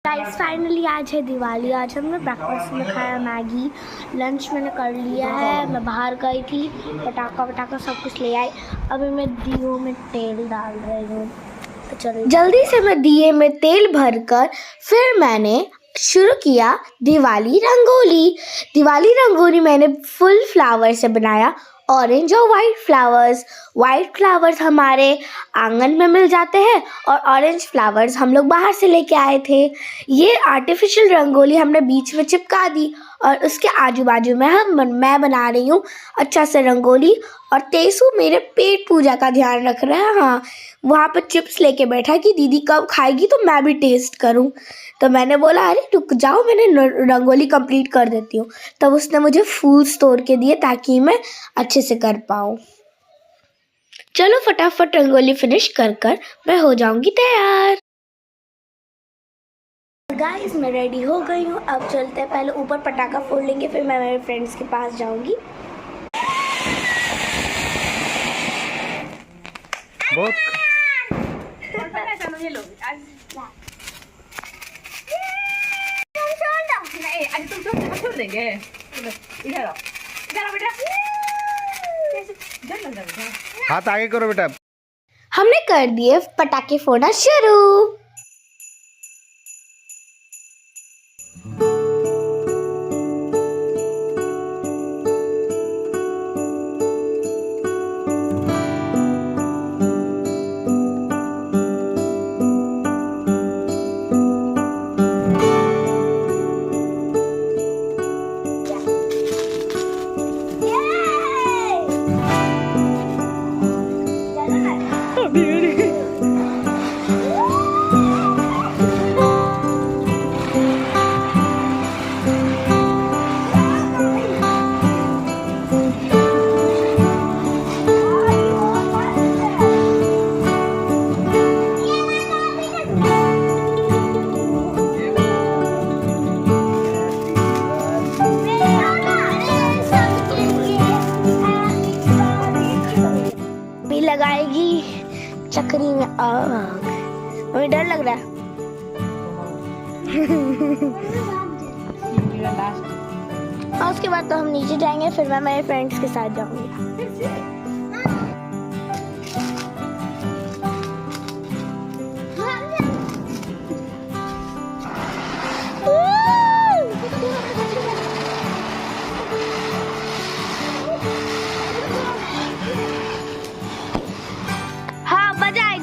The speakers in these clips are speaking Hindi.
गाइस फाइनली आज है दिवाली। आज हमने ब्रेकफास्ट में खाया मैगी, लंच मैंने कर लिया है। मैं बाहर गई थी, पटाखा सब कुछ ले आई। अभी मैं दियों में तेल डाल रही हूँ, तो चलो जल्दी से मैं दिए में तेल भरकर फिर मैंने शुरू किया दिवाली रंगोली। दिवाली रंगोली मैंने फुल फ्लावर से बनाया, ऑरेंज और वाइट फ्लावर्स हमारे आंगन में मिल जाते हैं और ऑरेंज फ्लावर्स हम लोग बाहर से लेके आए थे। ये आर्टिफिशियल रंगोली हमने बीच में चिपका दी और उसके आजू बाजू में मैं बना रही हूँ अच्छा से रंगोली। और तेसु मेरे पेट पूजा का ध्यान रख रहा है। हाँ, वहाँ पर चिप्स लेके बैठा कि दीदी कब खाएगी तो मैं भी टेस्ट करूँ। तो मैंने बोला अरे रुक जाओ, मैंने रंगोली कंप्लीट कर देती हूँ। तब उसने मुझे फूल्स तोड़ के दिए ताकि मैं अच्छे से कर पाऊँ। चलो फटाफट रंगोली फिनिश कर मैं हो जाऊंगी तैयार। गाइस मैं रेडी हो गई हूँ, अब चलते हैं। पहले ऊपर पटाखा फोड़ लेंगे, फिर मैं मेरे फ्रेंड्स के पास जाऊंगी। बहुत छोड़ देंगे। इधर आओ बेटा, हाथ आगे करो बेटा। हमने कर दिए पटाखे फोड़ना शुरू। लगाएगी चक्री में आग। हमें डर लग रहा है। और उसके बाद तो हम नीचे जाएंगे, फिर मैं मेरे फ्रेंड्स के साथ जाऊंगी।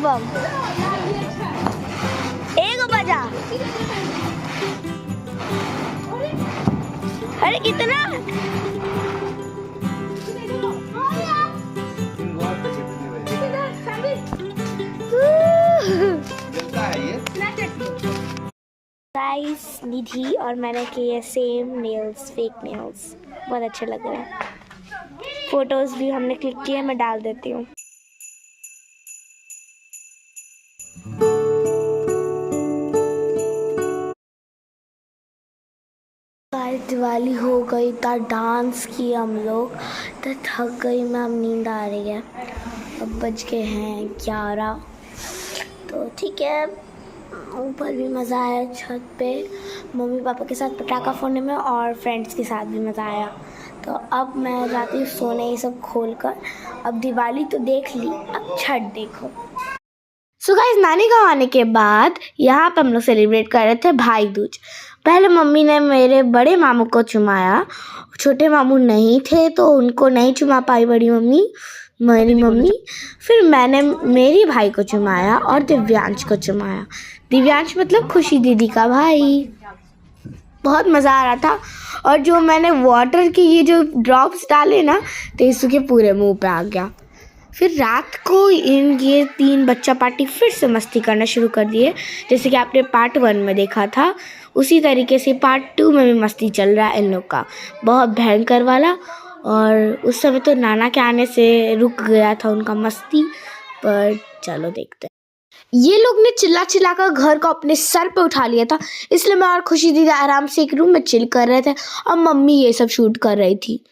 बम एगो बजा। अरे कितना गाइस, निधि और मैंने किए सेम नेल्स, फेक नेल्स, बहुत अच्छे लग रहे हैं। फोटोज भी हमने क्लिक किए, मैं डाल देती हूँ। दिवाली हो गई, था डांस किया हम लोग, तो थक गई मैं, अब नींद आ रही है। अब बज गए हैं 11, तो ठीक है। ऊपर भी मज़ा आया, छत पे मम्मी पापा के साथ पटाखा फोड़ने में, और फ्रेंड्स के साथ भी मज़ा आया। तो अब मैं जाती हूँ सोने, ये सब खोल कर। अब दिवाली तो देख ली, अब छठ देखो। सो गाइस, नानी गाँव आने के बाद यहाँ पे हम लोग सेलिब्रेट कर रहे थे भाई दूज। पहले मम्मी ने मेरे बड़े मामू को चुमाया, छोटे मामू नहीं थे तो उनको नहीं चुमा पाई मेरी मम्मी। फिर मैंने मेरी भाई को चुमाया और दिव्यांश को चुमाया। दिव्यांश मतलब खुशी दीदी का भाई। बहुत मज़ा आ रहा था। और जो मैंने वाटर के ये जो ड्रॉप्स डाले ना, तेसु के पूरे मुंह पे आ गया। फिर रात को ये 3 बच्चा पार्टी फिर से मस्ती करना शुरू कर दिए। जैसे कि आपने पार्ट 1 में देखा था, उसी तरीके से पार्ट 2 में भी मस्ती चल रहा है इन लोग का, बहुत भयंकर वाला। और उस समय तो नाना के आने से रुक गया था उनका मस्ती, पर चलो देखते हैं। ये लोग ने चिल्ला चिल्ला कर घर को अपने सर पे उठा लिया था, इसलिए मैं और खुशी दीदी आराम से एक रूम में चिल कर रहे थे और मम्मी ये सब शूट कर रही थी।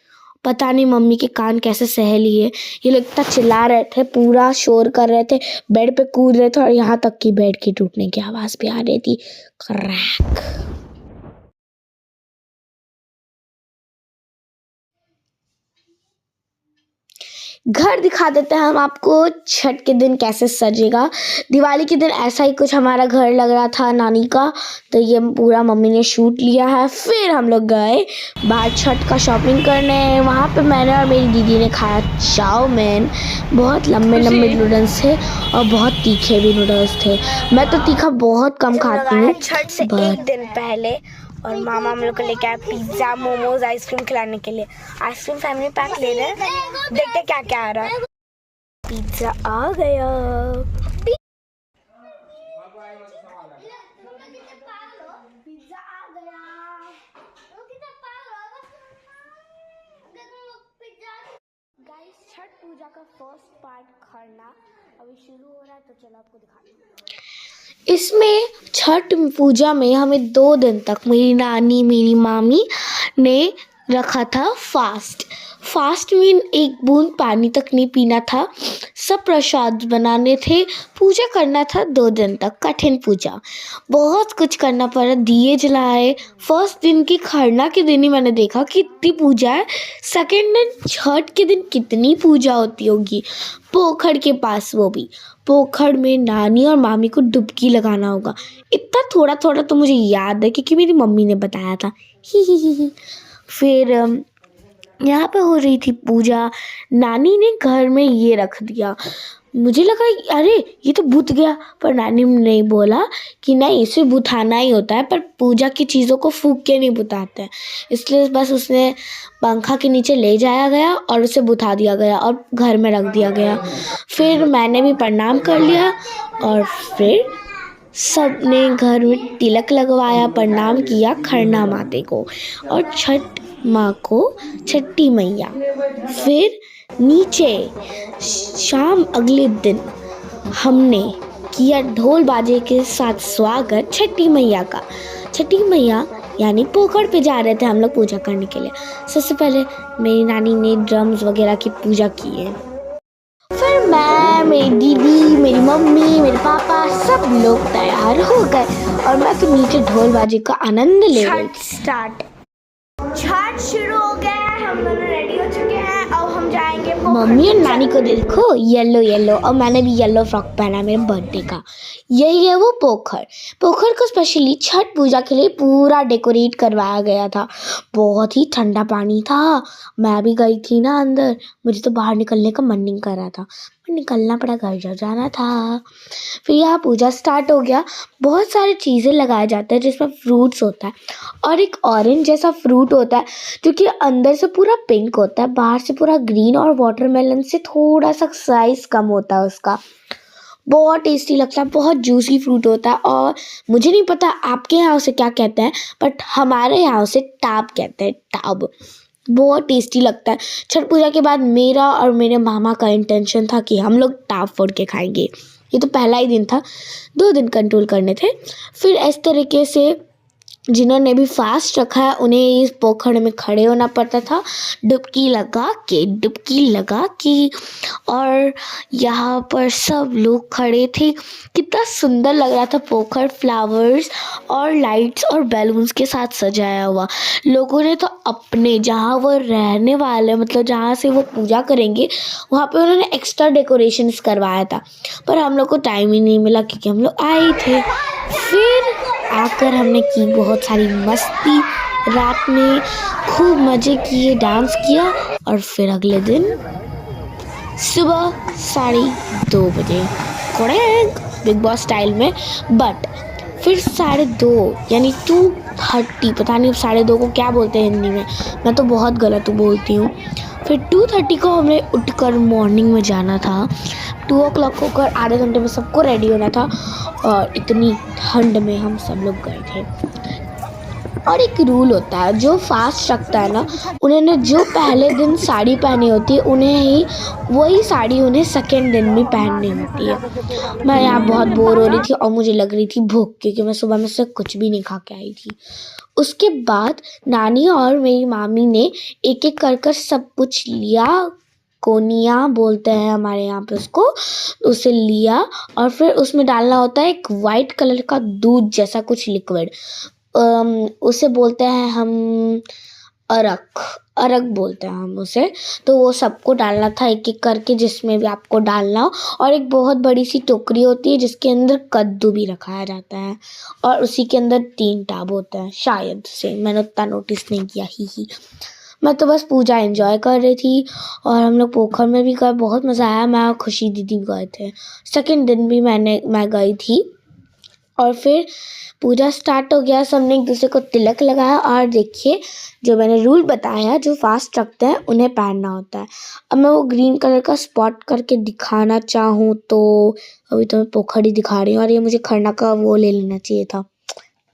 पता नहीं मम्मी के कान कैसे सह लिए। ये लोग इतना चिल्ला रहे थे, पूरा शोर कर रहे थे, बेड पे कूद रहे थे और यहाँ तक कि बेड की टूटने की आवाज़ भी आ रही थी। क्रैक। घर दिखा देते हैं हम आपको छठ के दिन कैसे सजेगा। दिवाली के दिन ऐसा ही कुछ हमारा घर लग रहा था नानी का, तो ये पूरा मम्मी ने शूट लिया है। फिर हम लोग गए बाहर छठ का शॉपिंग करने। वहाँ पे मैंने और मेरी दीदी ने खाया चाउमीन। बहुत लंबे लंबे नूडल्स थे और बहुत तीखे भी नूडल्स थे। मैं तो तीखा बहुत कम खाती हूँ। छठ से एक दिन पहले और मामा हम लोग को लेके आए पिज्ज़ा, मोमोज, आइसक्रीम खिलाने के लिए। आइसक्रीम फैमिली पैक ले रहे हैं, देखते क्या क्या आ रहा है। पिज्ज़ा आ गया। गाइस, छठ पूजा का फर्स्ट पार्ट खरना अभी शुरू हो रहा है, तो चलो आपको दिखाते हैं। इसमें छठ पूजा में हमें 2 दिन तक मेरी नानी, मेरी मामी ने रखा था फास्ट में एक बूंद पानी तक नहीं पीना था। सब प्रसाद बनाने थे, पूजा करना था 2 दिन तक, कठिन पूजा, बहुत कुछ करना पड़ा। दिए जलाए। फर्स्ट दिन की खरना के दिन ही मैंने देखा कि इतनी पूजा है। सेकेंड दिन छठ के दिन कितनी पूजा होती होगी। पोखर के पास, वो भी पोखर में नानी और मामी को डुबकी लगाना होगा। इतना थोड़ा थोड़ा तो मुझे याद है क्योंकि मेरी मम्मी ने बताया था। ही। फिर यहाँ पे हो रही थी पूजा। नानी ने घर में ये रख दिया। मुझे लगा अरे ये तो बुत गया, पर नानी ने बोला कि नहीं, इसे बुताना ही होता है, पर पूजा की चीज़ों को फूंक के नहीं बुताते हैं। इसलिए बस उसने पंखा के नीचे ले जाया गया और उसे बुता दिया गया और घर में रख दिया गया। फिर मैंने भी प्रणाम कर लिया और फिर सब ने घर में तिलक लगवाया, प्रणाम किया खरना माते को और छठ माँ को, छठी मैया। फिर नीचे शाम अगले दिन हमने किया ढोल बाजे के साथ स्वागत छठी मैया का। छठी मैया यानी पोखर पे जा रहे थे हम लोग पूजा करने के लिए। सबसे पहले मेरी नानी ने ड्रम्स वगैरह की पूजा की है। फिर मैं, मेरी दीदी, मेरी मम्मी, मेरे पापा सब लोग तैयार हो गए और मैं तो नीचे ढोल बाजे का आनंद ले रही थी। छठ शुरू हो गया है, हम दोनों रेडी हो चुके हैं। अब हम जाएंगे। मम्मी और नानी को देखो, येलो और मैंने भी येलो फ्रॉक पहना मेरे बर्थडे का। यही है वो पोखर को स्पेशली छठ पूजा के लिए पूरा डेकोरेट करवाया गया था। बहुत ही ठंडा पानी था। मैं भी गई थी ना अंदर, मुझे तो बाहर निकलने का मन नहीं कर रहा था, पर निकलना पड़ा, घर जाना था। फिर यहाँ पूजा स्टार्ट हो गया। बहुत सारी चीज़ें लगाए जाते हैं जिसमें फ्रूट्स होता है और एक ऑरेंज जैसा फ्रूट होता है जो कि अंदर से पूरा पिंक होता है, बाहर से पूरा ग्रीन, और वाटरमेलन से थोड़ा सा साइज कम होता है उसका। बहुत टेस्टी लगता है, बहुत जूसी फ्रूट होता है। और मुझे नहीं पता आपके यहाँ उसे क्या कहते हैं, बट हमारे यहाँ उसे टाब कहते हैं, टाब। बहुत टेस्टी लगता है। छठ पूजा के बाद मेरा और मेरे मामा का इंटेंशन था कि हम लोग टाब फोड़ के खाएंगे। ये तो पहला ही दिन था, 2 दिन कंट्रोल करने थे। फिर इस तरीके से जिन्होंने भी फास्ट रखा है उन्हें इस पोखर में खड़े होना पड़ता था, डुबकी लगा के। और यहाँ पर सब लोग खड़े थे। कितना सुंदर लग रहा था पोखर, फ्लावर्स और लाइट्स और बैलून्स के साथ सजाया हुआ। लोगों ने तो अपने जहाँ वो रहने वाले, मतलब जहाँ से वो पूजा करेंगे, वहाँ पे उन्होंने एक्स्ट्रा डेकोरेशंस करवाया था, पर हम लोग को टाइम ही नहीं मिला क्योंकि हम लोग आए थे। फिर आकर हमने की बहुत सारी मस्ती, रात में खूब मज़े किए, डांस किया। और फिर अगले दिन सुबह 2:30 बजे करेक्ट बिग बॉस स्टाइल में, बट फिर 2:30 यानी 2:30, पता नहीं 2:30 को क्या बोलते हैं हिंदी में, मैं तो बहुत गलत बोलती हूँ। फिर 2:30 को हमें उठकर मॉर्निंग में जाना था। 2 o'clock होकर आधे घंटे में सबको रेडी होना था और इतनी ठंड में हम सब लोग गए थे। और एक रूल होता है, जो फास्ट रखता है ना, उन्होंने जो पहले दिन साड़ी पहनी होती है उन्हें ही वही साड़ी उन्हें सेकेंड दिन भी पहननी होती है। मैं यहाँ बहुत बोर हो रही थी और मुझे लग रही थी भूख, क्योंकि मैं सुबह में से कुछ भी नहीं खा के आई थी। उसके बाद नानी और मेरी मामी ने एक एक कर सब कुछ लिया, कोनिया बोलते हैं हमारे यहाँ पे उसको, उसे लिया और फिर उसमें डालना होता है एक वाइट कलर का दूध जैसा कुछ लिक्विड, उसे बोलते हैं हम अरक बोलते हैं हम उसे। तो वो सबको डालना था एक एक करके, जिसमें भी आपको डालना हो। और एक बहुत बड़ी सी टोकरी होती है जिसके अंदर कद्दू भी रखाया जाता है, और उसी के अंदर 3 टब होते हैं शायद से, मैंने उतना नोटिस नहीं किया ही। मैं तो बस पूजा एंजॉय कर रही थी। और हम लोग पोखर में भी गए, बहुत मज़ा आया। मैं और खुशी दीदी भी गए थे। सेकेंड दिन भी मैं गई थी। और फिर पूजा स्टार्ट हो गया, सबने एक दूसरे को तिलक लगाया। और देखिए, जो मैंने रूल बताया, जो फास्ट रखते हैं उन्हें पहनना होता है। अब मैं वो ग्रीन कलर का स्पॉट करके दिखाना चाहूँ तो अभी तो मैं पोखर ही दिखा रही हूँ, और ये मुझे खरना का वो ले लेना चाहिए था,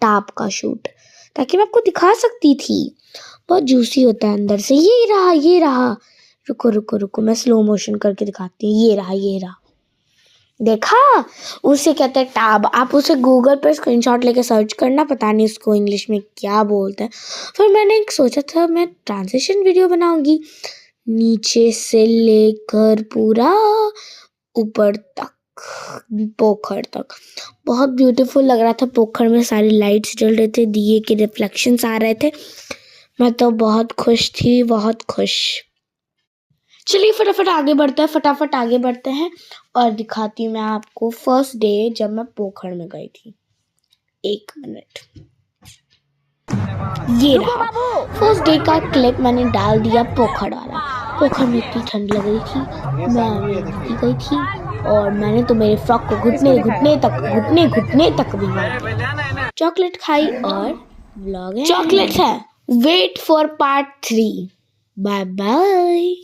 टाप का शूट, ताकि मैं आपको दिखा सकती थी। बहुत जूसी होता है अंदर से। ये रहा। रुको, मैं स्लो मोशन करके दिखाती हूँ। ये रहा। देखा, उसे कहते हैं टैब। आप उसे गूगल पर स्क्रीनशॉट लेके सर्च करना, पता नहीं उसको इंग्लिश में क्या बोलते हैं। फिर मैंने सोचा था मैं ट्रांजिशन वीडियो बनाऊंगी, नीचे से लेकर पूरा ऊपर तक, पोखर तक। बहुत ब्यूटीफुल लग रहा था। पोखर में सारी लाइट्स जल रहे थे, दिए के रिफ्लेक्शंस आ रहे थे। मैं तो बहुत खुश थी, बहुत खुश। चलिए फटाफट आगे बढ़ते हैं और दिखाती हूँ मैं आपको फर्स्ट डे जब मैं पोखर में गई थी। 1 मिनट, ये रहा फर्स्ट डे का क्लिप मैंने डाल दिया पोखर वाला। पोखर में इतनी ठंड लग रही थी, मैं गई थी और मैंने तो मेरे फ्रॉक को घुटने तक भिगो चॉकलेट खाई। और व्लॉग चॉकलेट है। Wait for part 3। Bye bye.